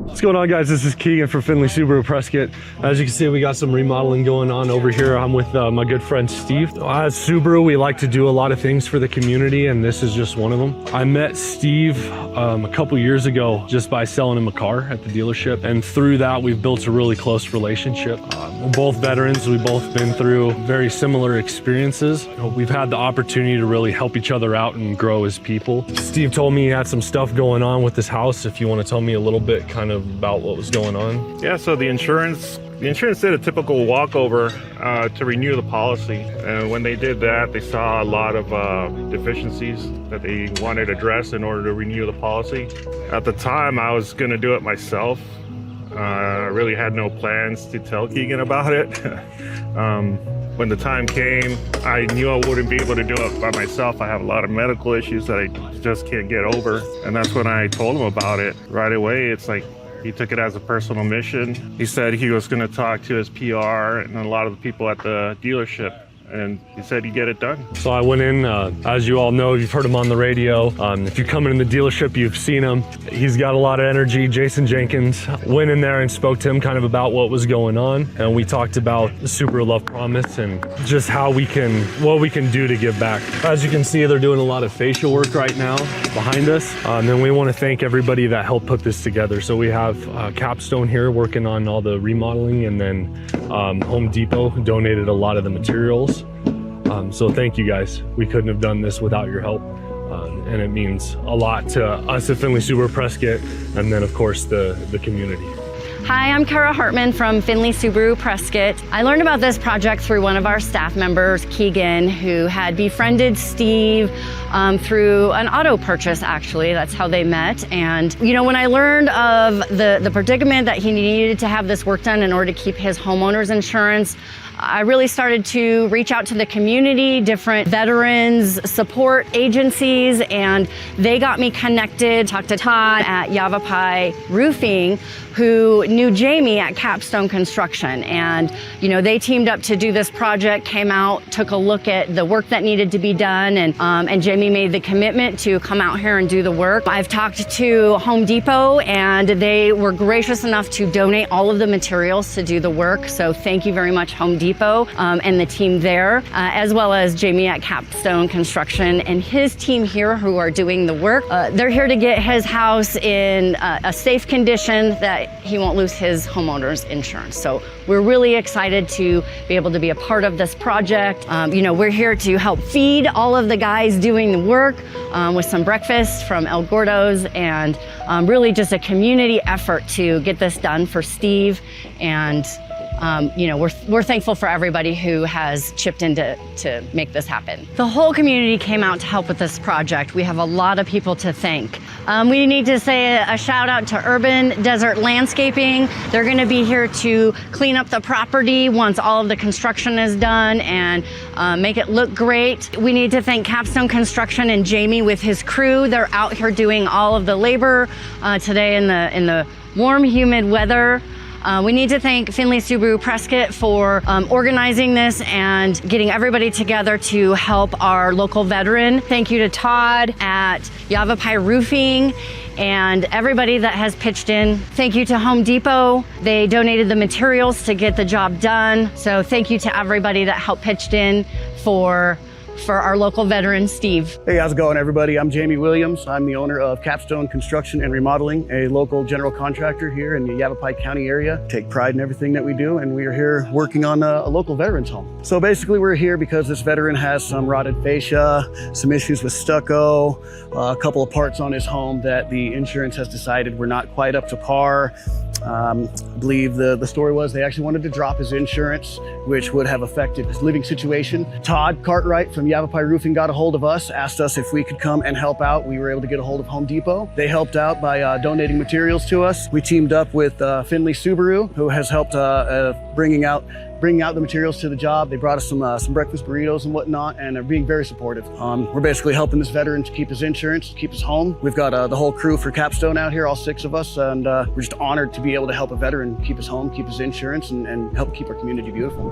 What's going on, guys? This is Keegan from Findlay Subaru Prescott. As you can see, we got some remodeling going on over here. I'm with my good friend Steve. As Subaru, we like to do a lot of things for the community, and this is just one of them. I met Steve a couple years ago just by selling him a car at the dealership, and through that we've built a really close relationship. We're both veterans. We've both been through very similar experiences. We've had the opportunity to really help each other out and grow as people. Steve told me he had some stuff going on with this house. If you want to tell me a little bit kind of about what was going on. Yeah, so the insurance did a typical walkover to renew the policy, and when they did that, they saw a lot of deficiencies that they wanted addressed in order to renew the policy. At the time, I was going to do it myself. I really had no plans to tell Keegan about it. When the time came, I knew I wouldn't be able to do it by myself. I have a lot of medical issues that I just can't get over, and that's when I told him about it. Right away, it's like he took it as a personal mission. He said he was going to talk to his PR and a lot of the people at the dealership, and he said he'd get it done. So I went in, as you all know, you've heard him on the radio. If you come in the dealership, you've seen him. He's got a lot of energy. Jason Jenkins went in there and spoke to him kind of about what was going on. And we talked about the Subaru Love Promise and just what we can do to give back. As you can see, they're doing a lot of facial work right now behind us. And we want to thank everybody that helped put this together. So we have Capstone here working on all the remodeling, and then Home Depot donated a lot of the materials. So thank you guys. We couldn't have done this without your help. And it means a lot to us at Findlay Subaru Prescott, and then of course the community. Hi, I'm Kara Hartman from Findlay Subaru Prescott. I learned about this project through one of our staff members, Keegan, who had befriended Steve through an auto purchase, actually. That's how they met. And, you know, when I learned of the predicament that he needed to have this work done in order to keep his homeowner's insurance, I really started to reach out to the community, different veterans support agencies, and they got me connected. Talked to Todd at Yavapai Roofing, who knew Jamie at Capstone Construction. And, you know, they teamed up to do this project, came out, took a look at the work that needed to be done, and Jamie made the commitment to come out here and do the work. I've talked to Home Depot, and they were gracious enough to donate all of the materials to do the work. So thank you very much, Home Depot, and the team there, as well as Jamie at Capstone Construction and his team here who are doing the work. They're here to get his house in a safe condition that he won't lose his homeowner's insurance. So we're really excited to be able to be a part of this project. You know, we're here to help feed all of the guys doing the work with some breakfast from El Gordo's, and really just a community effort to get this done for Steve. And you know, we're thankful for everybody who has chipped in to make this happen. The whole community came out to help with this project. We have a lot of people to thank. We need to say a shout out to Urban Desert Landscaping. They're going to be here to clean up the property once all of the construction is done and make it look great. We need to thank Capstone Construction and Jamie with his crew. They're out here doing all of the labor today in the warm, humid weather. We need to thank Findlay Subaru Prescott for organizing this and getting everybody together to help our local veteran. Thank you to Todd at Yavapai Roofing and everybody that has pitched in. Thank you to Home Depot. They donated the materials to get the job done. So thank you to everybody that helped pitched in for our local veteran, Steve. Hey, how's it going, everybody? I'm Jamie Williams. I'm the owner of Capstone Construction and Remodeling, a local general contractor here in the Yavapai County area. Take pride in everything that we do, and we are here working on a local veterans home. So basically, we're here because this veteran has some rotted fascia, some issues with stucco, a couple of parts on his home that the insurance has decided were not quite up to par. I believe the story was they actually wanted to drop his insurance, which would have affected his living situation. Todd Cartwright from Yavapai Roofing got a hold of us, asked us if we could come and help out. We were able to get a hold of Home Depot. They helped out by donating materials to us. We teamed up with Findlay Subaru, who has helped bringing out the materials to the job. They brought us some breakfast burritos and whatnot, and are being very supportive. We're basically helping this veteran to keep his insurance, to keep his home. We've got the whole crew for Capstone out here, all 6 of us, and we're just honored to be able to help a veteran keep his home, keep his insurance, and help keep our community beautiful.